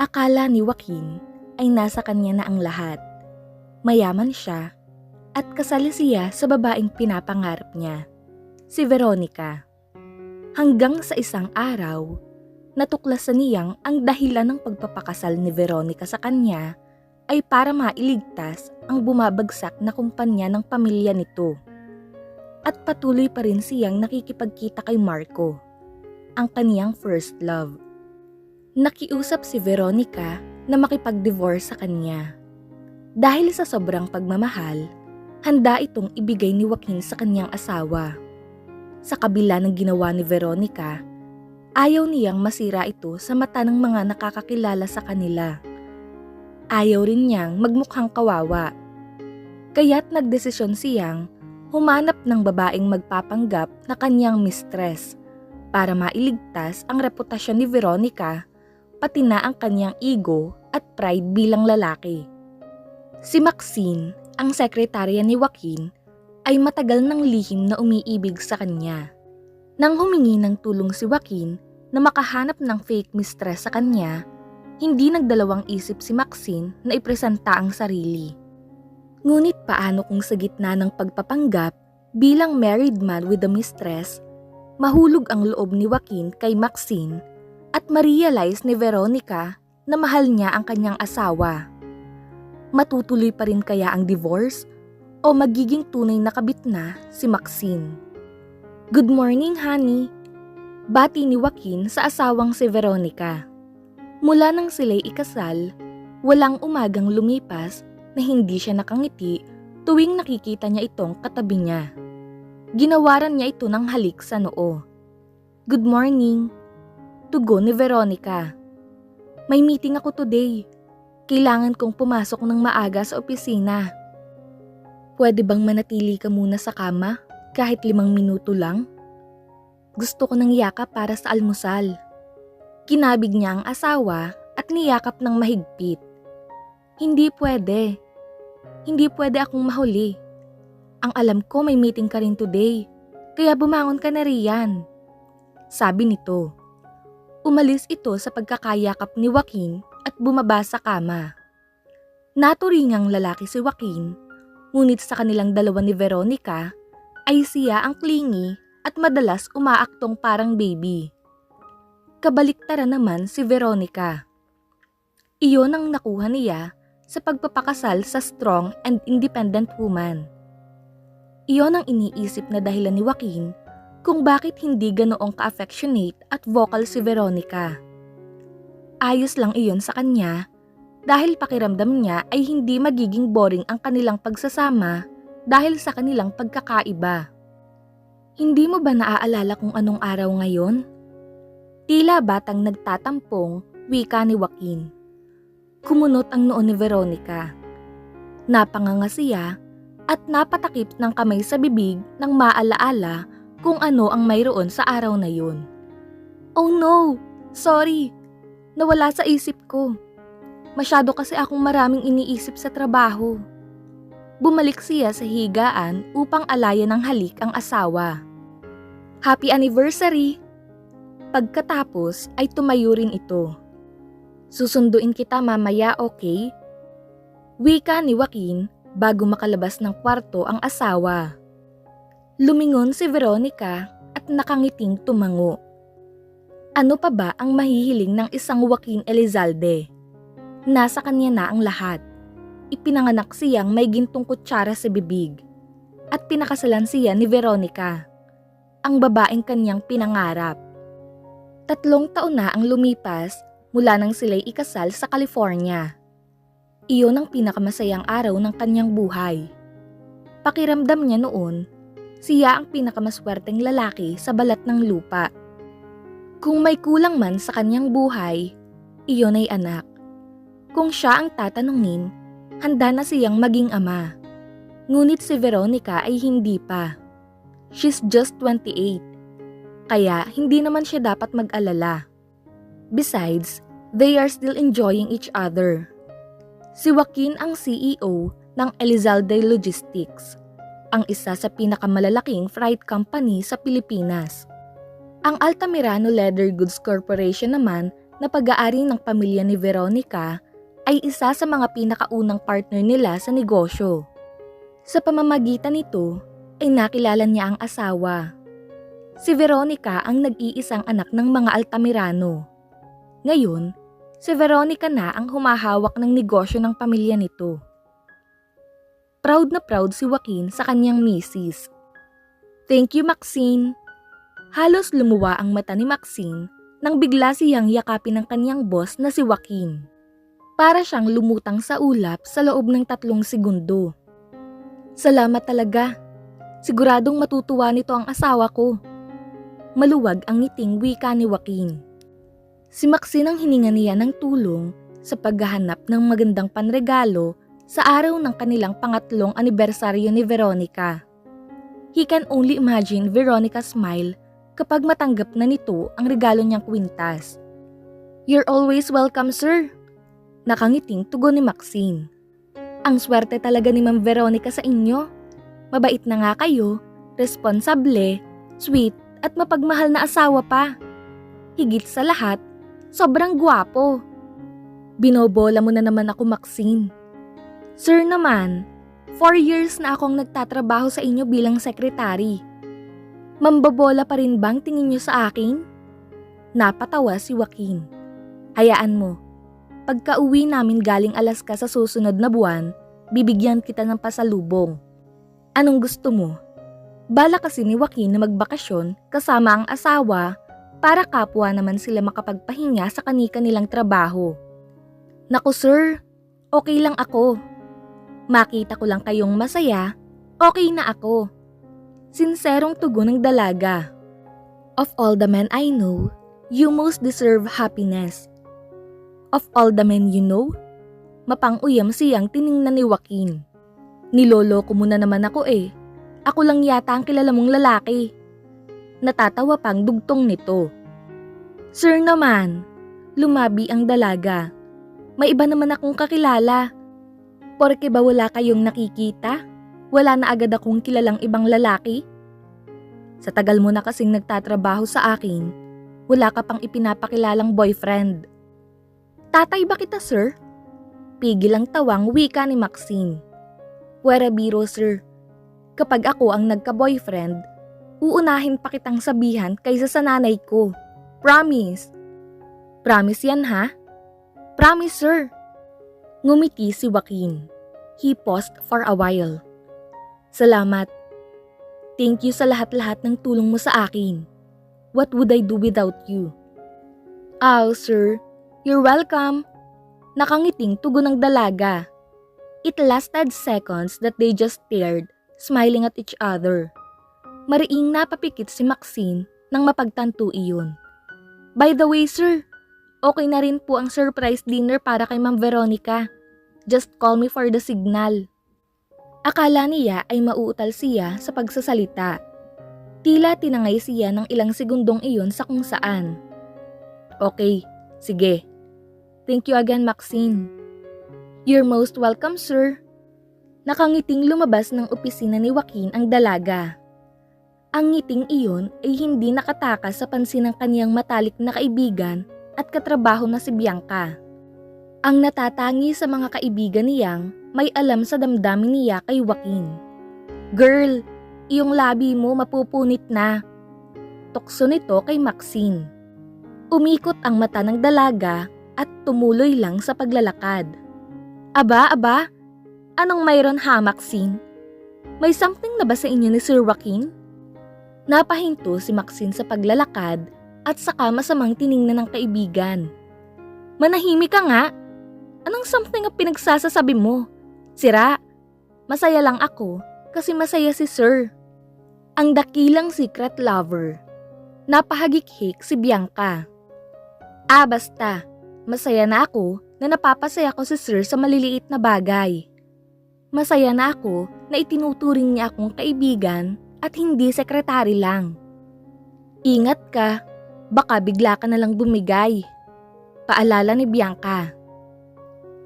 Akala ni Joaquin ay nasa kanya na ang lahat. Mayaman siya at kasal siya sa babaeng pinapangarap niya, si Veronica. Hanggang sa isang araw, natuklasan niyang ang dahilan ng pagpapakasal ni Veronica sa kanya ay para mailigtas ang bumabagsak na kumpanya ng pamilya nito. At patuloy pa rin siyang nakikipagkita kay Marco, ang kaniyang first love. Nakiusap si Veronica na makipag-divorce sa kanya. Dahil sa sobrang pagmamahal, handa itong ibigay ni Joaquin sa kanyang asawa. Sa kabila ng ginawa ni Veronica, ayaw niyang masira ito sa mata ng mga nakakakilala sa kanila. Ayaw rin niyang magmukhang kawawa. Kaya't nagdesisyon siyang humanap ng babaeng magpapanggap na kanyang mistress para mailigtas ang reputasyon ni Veronica, pati na ang kanyang ego at pride bilang lalaki. Si Maxine, ang sekretarya ni Joaquin, ay matagal nang lihim na umiibig sa kanya. Nang humingi ng tulong si Joaquin na makahanap ng fake mistress sa kanya, hindi nagdalawang isip si Maxine na ipresenta ang sarili. Ngunit paano kung sa gitna ng pagpapanggap bilang married man with a mistress, mahulog ang loob ni Joaquin kay Maxine at ma-realize ni Veronica na mahal niya ang kanyang asawa. Matutuloy pa rin kaya ang divorce o magiging tunay na kabit na si Maxine? Good morning, honey. Bati ni Joaquin sa asawang si Veronica. Mula nang sila'y ikasal, walang umagang lumipas na hindi siya nakangiti tuwing nakikita niya itong katabi niya. Ginawaran niya ito ng halik sa noo. Good morning. Tugon ni Veronica. May meeting ako today. Kailangan kong pumasok ng maaga sa opisina. Pwede bang manatili ka muna sa kama kahit 5 minuto lang? Gusto ko ng yakap para sa almusal. Kinabig niya ang asawa at niyakap ng mahigpit. Hindi pwede. Hindi pwede akong mahuli. Ang alam ko may meeting ka rin today, kaya bumangon ka na riyan. Sabi nito. Umalis ito sa pagkakayakap ni Joaquin at bumaba sa kama. Naturingang lalaki si Joaquin, ngunit sa kanilang dalawa ni Veronica ay siya ang clingy at madalas umaaktong parang baby. Kabaliktaran naman si Veronica. Iyon ang nakuha niya sa pagpapakasal sa strong and independent woman. Iyon ang iniisip na dahilan ni Joaquin kung bakit hindi ganoong ka-affectionate at vocal si Veronica. Ayos lang iyon sa kanya dahil pakiramdam niya ay hindi magiging boring ang kanilang pagsasama dahil sa kanilang pagkakaiba. Hindi mo ba naaalala kung anong araw ngayon? Tila batang nagtatampong, wika ni Joaquin. Kumunot ang noo ni Veronica. Napanganga siya at napatakip ng kamay sa bibig nang maalaala kung ano ang mayroon sa araw na yun. Oh no! Sorry! Nawala sa isip ko. Masyado kasi akong maraming iniisip sa trabaho. Bumalik siya sa higaan upang alayan ng halik ang asawa. Happy anniversary! Pagkatapos ay tumayo rin ito. Susunduin kita mamaya, okay? Wika ni Joaquin bago makalabas ng kwarto ang asawa. Lumingon si Veronica at nakangiting tumango. Ano pa ba ang mahihiling ng isang Joaquin Elizalde? Nasa kanya na ang lahat. Ipinanganak siyang may gintong kutsara sa bibig. At pinakasalan siya ni Veronica, ang babaeng kanyang pinangarap. 3 taon na ang lumipas mula nang sila'y ikasal sa California. Iyon ang pinakamasayang araw ng kanyang buhay. Pakiramdam niya noon, siya ang pinakamaswerteng lalaki sa balat ng lupa. Kung may kulang man sa kanyang buhay, iyon ay anak. Kung siya ang tatanungin, handa na siyang maging ama. Ngunit si Veronica ay hindi pa. She's just 28. Kaya hindi naman siya dapat mag-alala. Besides, they are still enjoying each other. Si Joaquin ang CEO ng Elizalde Logistics, ang isa sa pinakamalalaking freight company sa Pilipinas. Ang Altamirano Leather Goods Corporation naman na pag-aari ng pamilya ni Veronica ay isa sa mga pinakaunang partner nila sa negosyo. Sa pamamagitan nito ay nakilala niya ang asawa. Si Veronica ang nag-iisang anak ng mga Altamirano. Ngayon, si Veronica na ang humahawak ng negosyo ng pamilya nito. Proud na proud si Joaquin sa kanyang misis. "Thank you, Maxine." Halos lumuwa ang mata ni Maxine nang bigla siyang yakapin ng kanyang boss na si Joaquin. Para siyang lumutang sa ulap sa loob ng 3 segundo. "Salamat talaga. Siguradong matutuwa nito ang asawa ko." Maluwag ang ngiting wika ni Joaquin. Si Maxine ang hininga niya ng tulong sa paghahanap ng magandang panregalo sa araw ng kanilang pangatlong anibersaryo ni Veronica. He can only imagine Veronica's smile kapag matanggap na nito ang regalo niyang kwintas. "You're always welcome, sir." Nakangiting tugon ni Maxine. "Ang swerte talaga ni Ma'am Veronica sa inyo. Mabait na nga kayo, responsable, sweet at mapagmahal na asawa pa. Higit sa lahat, sobrang gwapo." Binobola mo na naman ako, Maxine. "Sir naman, 4 years na akong nagtatrabaho sa inyo bilang sekretary. Mambobola pa rin bang tingin niyo sa akin?" Napatawa si Joaquin. "Hayaan mo. Pagka-uwi namin galing Alaska sa susunod na buwan, bibigyan kita ng pasalubong. Anong gusto mo?" Bala kasi ni Joaquin na magbakasyon kasama ang asawa para kapwa naman sila makapagpahinga sa kani-kanilang trabaho. "Naku sir, okay lang ako. Makita ko lang kayong masaya, okay na ako." Sinserong tugon ng dalaga. "Of all the men I know, you most deserve happiness." "Of all the men you know?" Mapang-uyam siyang tiningnan ni Joaquin. "Niloloko mo na naman ako eh. Ako lang yata ang kilala mong lalaki." Natatawa pang dugtong nito. "Sir naman," lumabi ang dalaga. "May iba naman akong kakilala. Porke ba wala kayong nakikita? Wala na agad akong kilalang ibang lalaki? Sa tagal mo na kasing nagtatrabaho sa akin, wala ka pang ipinapakilalang boyfriend." "Tatay ba kita, sir?" Pigil ang tawang wika ni Maxine. "Wera biro, sir. Kapag ako ang nagka-boyfriend, uunahin pa kitang sabihan kaysa sa nanay ko. Promise." "Promise yan ha?" "Promise, sir." Ngumiti si Joaquin. He paused for a while. "Salamat. Thank you sa lahat-lahat ng tulong mo sa akin. What would I do without you?" "Oh, sir. You're welcome." Nakangiting tugon ng dalaga. It lasted seconds that they just stared, smiling at each other. Mariing napapikit si Maxine nang mapagtanto iyon. "By the way, sir, okay na rin po ang surprise dinner para kay Ma'am Veronica. Just call me for the signal." Akala niya ay mauutal siya sa pagsasalita. Tila tinangay siya ng ilang segundong iyon sa kung saan. "Okay, sige. Thank you again, Maxine." "You're most welcome, sir." Nakangiting lumabas ng opisina ni Joaquin ang dalaga. Ang ngiting iyon ay hindi nakatakas sa pansin ng kaniyang matalik na kaibigan at katrabaho na si Bianca. Ang natatangi sa mga kaibigan niyang may alam sa damdamin niya kay Joaquin. "Girl, iyong labi mo mapupunit na." Tukso nito kay Maxine. Umikot ang mata ng dalaga at tumuloy lang sa paglalakad. Aba, anong mayroon ha, Maxine? May something na ba sa inyo ni Sir Joaquin?" Napahinto si Maxine sa paglalakad at saka masamang tiningnan ng kaibigan. "Manahimik ka nga. Anong something ang pinagsasasabi mo? Sira. Masaya lang ako kasi masaya si Sir." Ang dakilang secret lover. Napahagik-hik si Bianca. Basta. Masaya na ako na napapasaya ko si Sir sa maliliit na bagay. Masaya na ako na itinuturing niya akong kaibigan at hindi sekretary lang. Ingat ka, baka bigla ka na lang bumigay. Paalala ni Bianca.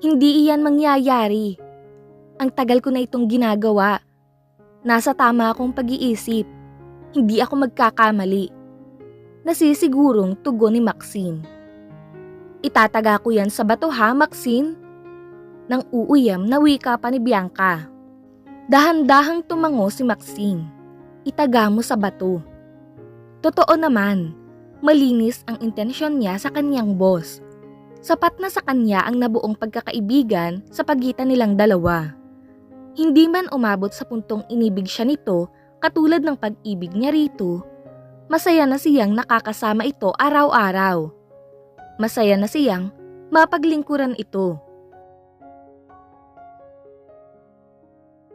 Hindi iyan mangyayari. Ang tagal ko na itong ginagawa. Nasa tama akong pag-iisip. Hindi ako magkakamali. Nasisigurong tugon ni Maxine. Itataga ko yan sa bato ha, Maxine? Nang uuyam na wika pa ni Bianca. Dahan-dahang tumango si Maxine. Itaga mo sa bato. Totoo naman, malinis ang intensyon niya sa kanyang boss. Sapat na sa kanya ang nabuong pagkakaibigan sa pagitan nilang dalawa. Hindi man umabot sa puntong inibig siya nito katulad ng pag-ibig niya rito, masaya na siyang nakakasama ito araw-araw. Masaya na siyang mapaglingkuran ito.